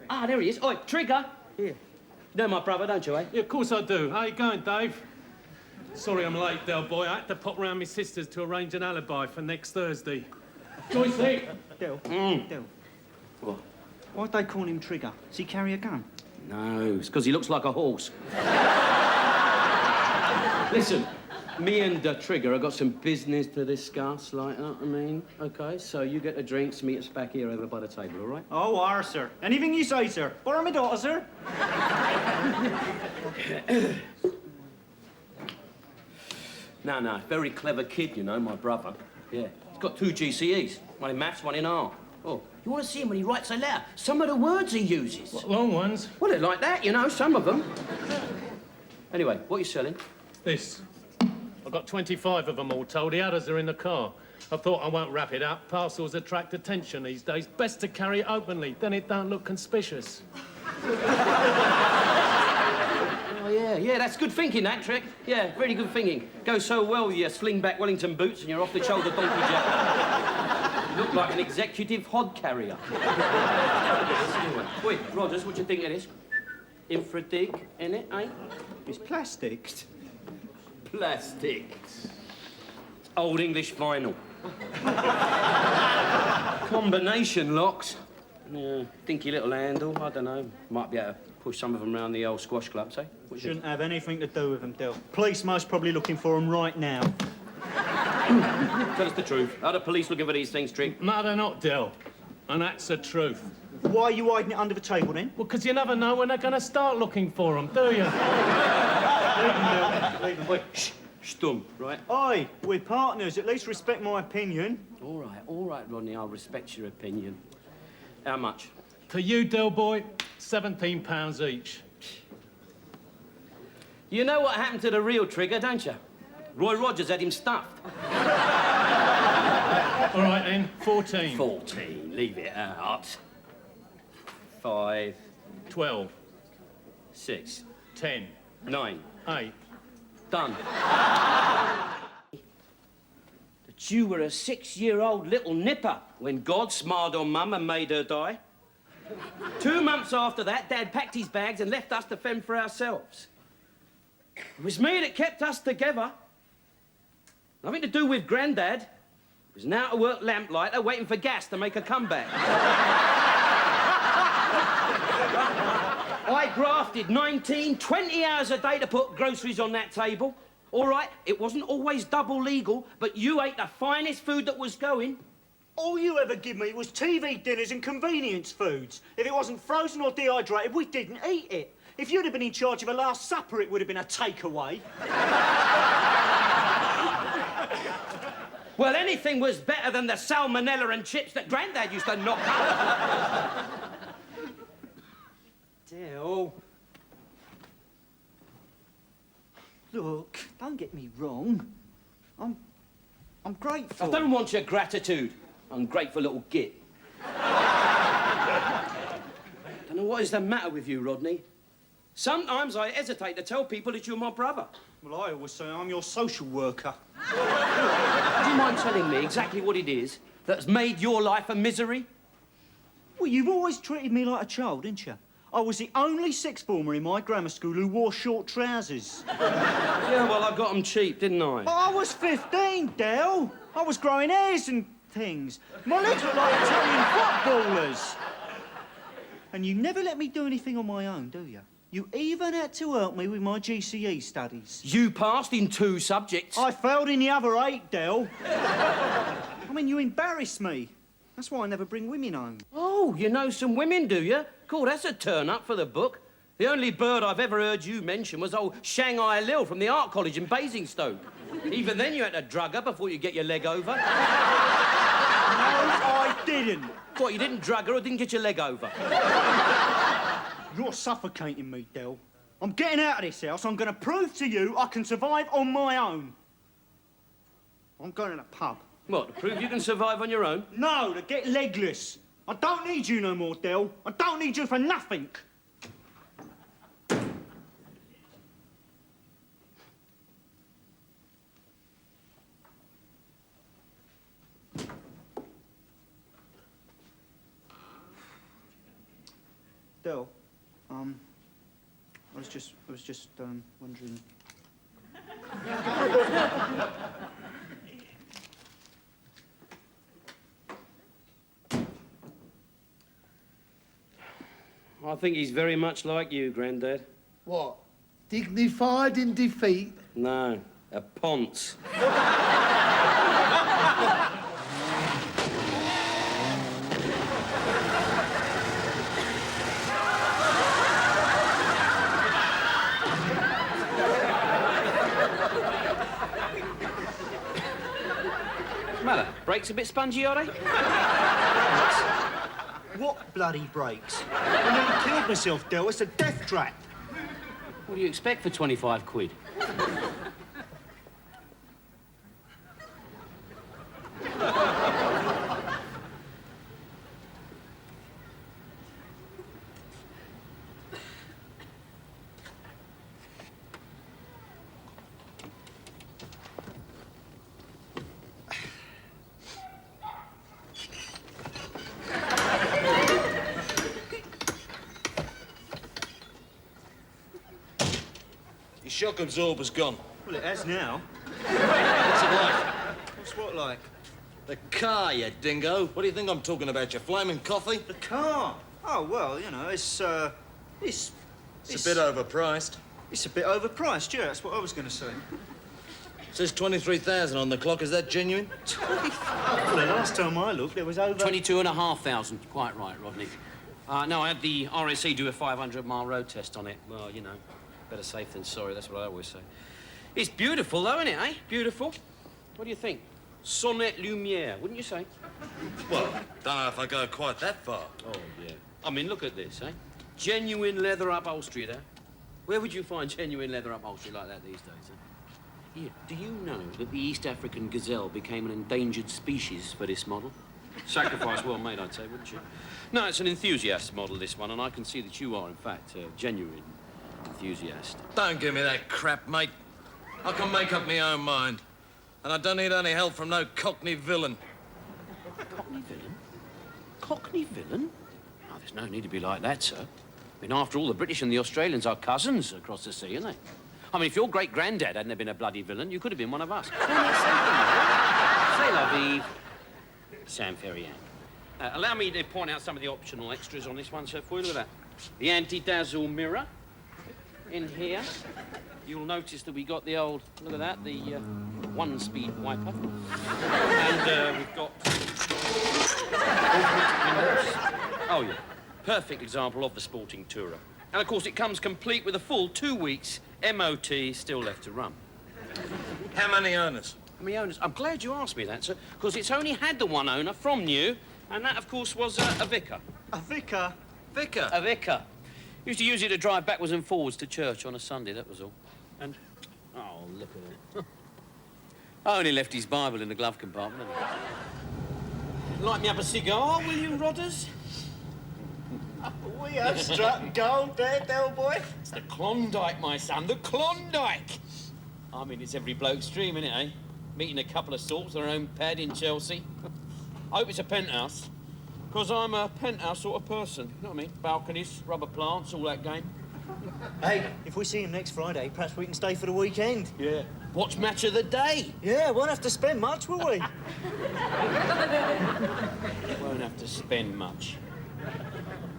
Ah, there he is. Oi, Trigger. Here. You know my brother, don't you, eh? Yeah, of course I do. How you going, Dave? Sorry I'm late, Del boy. I had to pop round my sister's to arrange an alibi for next Thursday. Joyce, Del. Del. What? Why'd they call him Trigger? Does he carry a gun? No, it's because he looks like a horse. Listen, me and Trigger have got some business to discuss, like, you know what I mean? OK, so you get the drinks, meet us back here over by the table, all right? Oh, are, sir. Anything you say, sir. Borrow my daughter, sir. No, very clever kid, you know, my brother. Yeah, he's got 2 GCEs, one in maths, one in art. Oh, you want to see him when he writes a letter? Some of the words he uses. What, long ones? Well, they're like that, you know, some of them. Anyway, what are you selling? This. I've got 25 of them all told. The others are in the car. I thought I won't wrap it up. Parcels attract attention these days. Best to carry it openly, then it don't look conspicuous. Oh, yeah, that's good thinking, that trick. Yeah, very good thinking. Goes so well with your sling-back Wellington boots and your off-the-shoulder donkey jacket. You look like an executive hod carrier. Wait, Rogers, what do you think of this? Infra dig, innit, eh? It's plastic. Plastic. Old English vinyl. Combination locks. Yeah, dinky little handle, I don't know. Might be able to push some of them around the old squash clubs, eh? Shouldn't have anything to do with them, Del. Police most probably looking for them right now. Tell us the truth. Are the police looking for these things, Trick? No, they're not, Del. And that's the truth. Why are you hiding it under the table, then? Well, because you never know when they're going to start looking for them, do you? Leave them. Wait, shh, stum, right? Oi, we're partners. At least respect my opinion. All right, Rodney, I'll respect your opinion. How much? To you, Del boy, £17 each. You know what happened to the real Trigger, don't you? Roy Rogers had him stuffed. All right, then, 14. 14, leave it out. 5, 12, 6, 10, 9. 8. Done. That you were a 6-year-old little nipper when God smiled on Mum and made her die. 2 months after that, Dad packed his bags and left us to fend for ourselves. It was me that kept us together. Nothing to do with Grandad. He was an out-of-work lamplighter waiting for gas to make a comeback. I grafted 19, 20 hours a day to put groceries on that table. All right, it wasn't always double legal, but you ate the finest food that was going. All you ever give me was TV dinners and convenience foods. If it wasn't frozen or dehydrated, we didn't eat it. If you'd have been in charge of a Last Supper, it would have been a takeaway. Well, anything was better than the salmonella and chips that Grandad used to knock up. Del. Look, don't get me wrong. I'm grateful. I don't want your gratitude, ungrateful little git. Don't know what is the matter with you, Rodney. Sometimes I hesitate to tell people that you're my brother. Well, I always say I'm your social worker. Do you mind telling me exactly what it is that's made your life a misery? Well, you've always treated me like a child, didn't you? I was the only sixth former in my grammar school who wore short trousers. Yeah, well, I got them cheap, didn't I? But I was 15, Del. I was growing hairs and things. My legs looked like Italian footballers. And you never let me do anything on my own, do you? You even had to help me with my GCE studies. You passed in 2 subjects. I failed in the other 8, Del. I mean, you embarrass me. That's why I never bring women home. Oh, you know some women, do you? Cool, that's a turn-up for the book. The only bird I've ever heard you mention was old Shanghai Lil from the Art College in Basingstoke. Even then you had to drug her before you get your leg over. No, I didn't. What, you didn't drug her or didn't get your leg over? You're suffocating me, Del. I'm getting out of this house. I'm going to prove to you I can survive on my own. I'm going to the pub. What, to prove you can survive on your own? No, to get legless. I don't need you no more, Del. I don't need you for nothing. Del, I was just wondering. I think he's very much like you, Grandad. What? Dignified in defeat? No, a ponce. What's the matter? Brakes a bit spongy, are they? What bloody brakes? I nearly killed myself, Del. It's a death trap. What do you expect for 25 quid? Shock absorber's gone. Well, it has now. What's it like? What's what like? The car, you dingo. What do you think I'm talking about, your flaming coffee? The car. Oh, well, you know, it's a bit overpriced. It's a bit overpriced, yeah, that's what I was going to say. Says 23,000 on the clock. Is that genuine? 25? Well, the last time I looked, there was over... 22,500. Quite right, Rodney. No, I had the RSE do a 500-mile road test on it. Well, you know, better safe than sorry, that's what I always say. It's beautiful, though, isn't it, eh? Beautiful. What do you think? Sonnet lumière, wouldn't you say? Well, don't know if I go quite that far. Oh, yeah. I mean, look at this, eh? Genuine leather upholstery there. Where would you find genuine leather upholstery like that these days, eh? Here, do you know that the East African gazelle became an endangered species for this model? Sacrifice well made, I'd say, wouldn't you? No, it's an enthusiast model, this one, and I can see that you are, in fact, a genuine enthusiast. Don't give me that crap, mate. I can make up my own mind. And I don't need any help from no Cockney villain. Cockney villain? Cockney villain? Oh, there's no need to be like that, sir. I mean, after all, the British and the Australians are cousins across the sea, aren't they? I mean, if your great-granddad hadn't been a bloody villain, you could have been one of us. Say la vie, Sam Ferrier. Allow me to point out some of the optional extras on this one, sir, for you. Look at that. The anti-dazzle mirror in here. You'll notice that we got the old, look at that, the one-speed wiper. And we've got... Oh, yeah. Perfect example of the sporting tourer. And, of course, it comes complete with a full 2 weeks MOT still left to run. How many owners? How many owners? I'm glad you asked me that, sir, because it's only had the one owner from new, and that, of course, was a vicar. A vicar? Vicar? A vicar. Used to use it to drive backwards and forwards to church on a Sunday, that was all. And, oh, look at it. I only left his Bible in the glove compartment. Light me up a cigar, will you, Rodders? We have struck gold there, Del boy. It's the Klondike, my son, the Klondike. I mean, it's every bloke's dream, isn't it, eh? Meeting a couple of sorts, their own pad in Chelsea. I hope it's a penthouse, because I'm a penthouse sort of person. You know what I mean? Balconies, rubber plants, all that game. Hey, if we see him next Friday, perhaps we can stay for the weekend. Yeah. Watch match of the day. Yeah, won't have to spend much, will we? Won't have to spend much.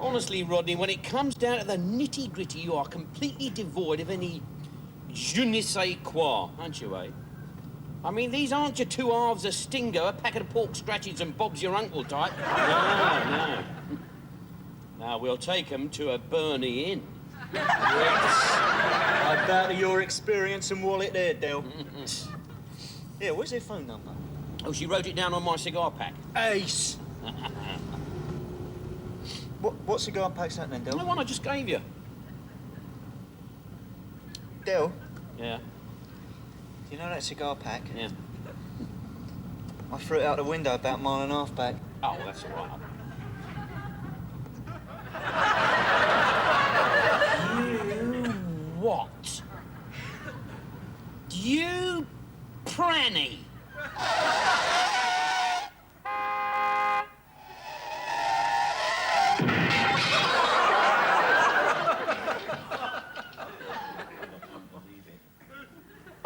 Honestly, Rodney, when it comes down to the nitty-gritty, you are completely devoid of any je ne sais quoi, aren't you, eh? I mean, these aren't your two halves of Stingo, a packet of pork scratchings and Bob's your uncle type. No. Now, we'll take them to a Burnley Inn. Yes. I bow to your experience and wallet there, Del. Yeah, where's their phone number? Oh, she wrote it down on my cigar pack. Ace! What cigar pack's that then, Del? The one I just gave you. Del? Yeah. Do you know that cigar pack? Yeah. I threw it out the window about a mile and a half back. Oh, that's all right. You what? You pranny!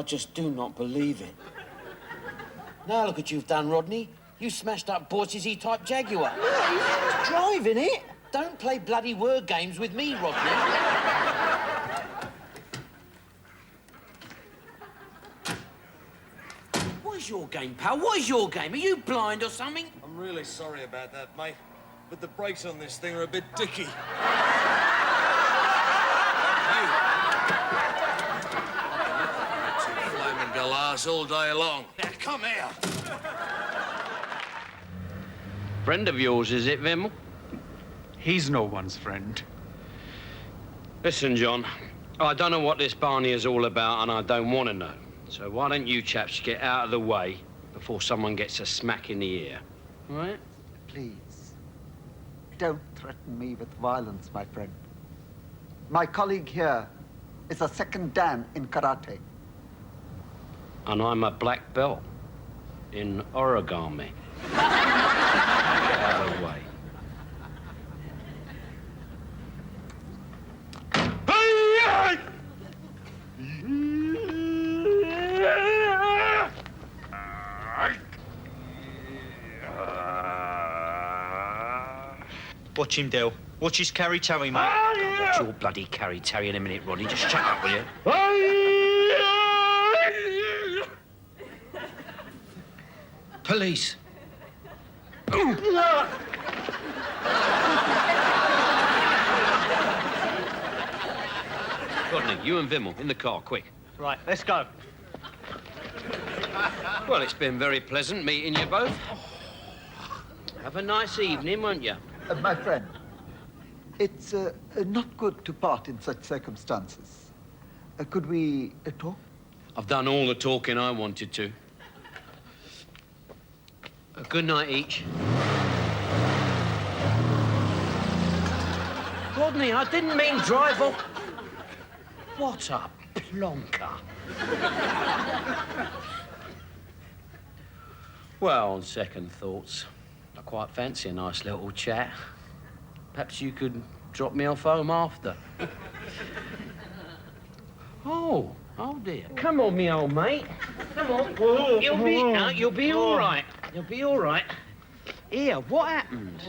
I just do not believe it. Now look what you've done, Rodney. You smashed up Boyce's E-Type Jaguar. No, he was driving it. Don't play bloody word games with me, Rodney. What is your game, pal? What is your game? Are you blind or something? I'm really sorry about that, mate. But the brakes on this thing are a bit dicky. Two flaming galahs all day long. Now, come here. Friend of yours, is it, Vimmel? He's no one's friend. Listen, John, I don't know what this Barney is all about, and I don't want to know. So why don't you chaps get out of the way before someone gets a smack in the ear, all right? Please, don't threaten me with violence, my friend. My colleague here is a second dan in karate. And I'm a black belt in origami. Get out of the way. Watch him, Del. Watch his carry-terry, mate. Watch your bloody carry-terry in a minute, Rodney. Just shut up, will you? Police. Rodney, you and Vimmel, in the car, quick. Right, let's go. Well, it's been very pleasant meeting you both. Have a nice evening, won't you? My friend, it's not good to part in such circumstances. Could we talk? I've done all the talking I wanted to. Good night each. Rodney, I didn't mean drive off. What a plonker. Well, on second thoughts, I quite fancy a nice little chat. Perhaps you could drop me off home after. Oh dear. Come on, me old mate. Come on. You'll be all right. You'll be all right. Here, what happened?